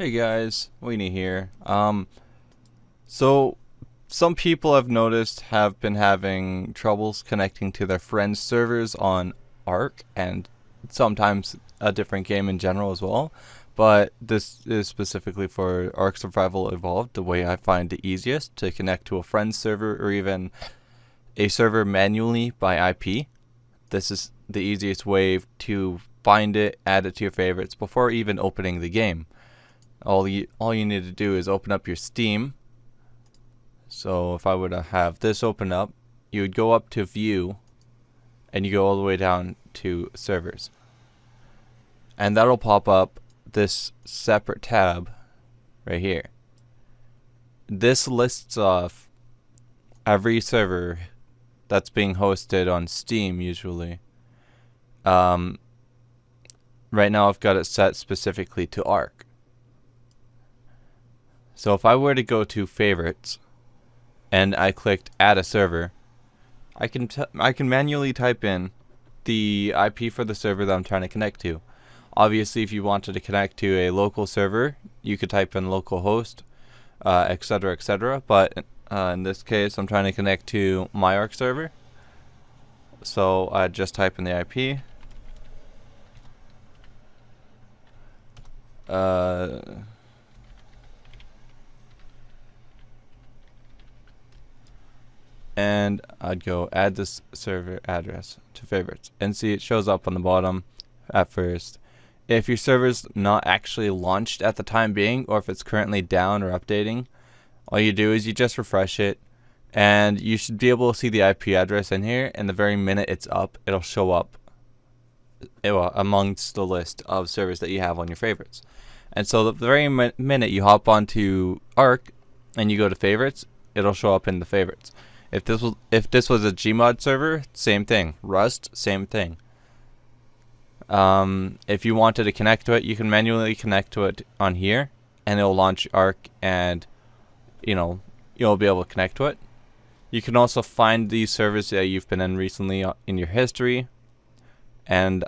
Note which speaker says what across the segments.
Speaker 1: Hey guys, Weenie here. So some people I've noticed have been having troubles connecting to their friends' servers on Ark and sometimes a different game in general as well. But this is specifically for Ark Survival Evolved, the way I find the easiest to connect to a friend's server or even a server manually by IP. This is the easiest way to find it, add it to your favorites before even opening the game. All you need to do is open up your Steam. So if I were to have this open up, you would go up to View, and you go all the way down to Servers. And that'll pop up this separate tab right here. This lists off every server that's being hosted on Steam usually. Right now I've got it set specifically to Ark. So if I were to go to favorites and I clicked add a server, I can manually type in the IP for the server that I'm trying to connect to. Obviously, if you wanted to connect to a local server, you could type in localhost, etc., etc. But in this case, I'm trying to connect to my Ark server, so I just type in the IP. And I'd go add this server address to favorites, and see it shows up on the bottom at first. If your server's not actually launched at the time being, or if it's currently down or updating, all you do is you just refresh it, and you should be able to see the IP address in here, and the very minute it's up, it'll show up amongst the list of servers that you have on your favorites. And so the very minute you hop onto Ark and you go to favorites, it'll show up in the favorites. If this was a Gmod server, same thing. Rust, same thing. If you wanted to connect to it, you can manually connect to it on here, and it'll launch Ark, and you'll be able to connect to it. You can also find these servers that you've been in recently in your history, and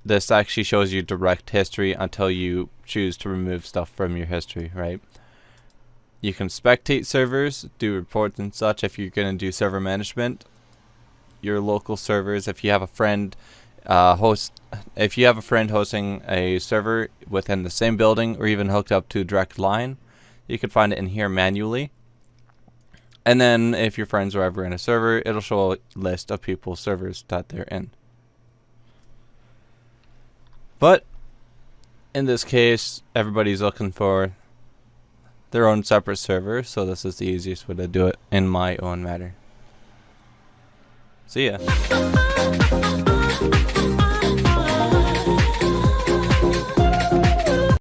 Speaker 1: this actually shows you direct history until you choose to remove stuff from your history, right? You can spectate servers, do reports and such if you're going to do server management. Your local servers, if you have a friend hosting a server within the same building or even hooked up to a direct line, you can find it in here manually. And then if your friends are ever in a server, it'll show a list of people's servers that they're in. But in this case, everybody's looking for their own separate server, so this is the easiest way to do it in my own matter. See ya.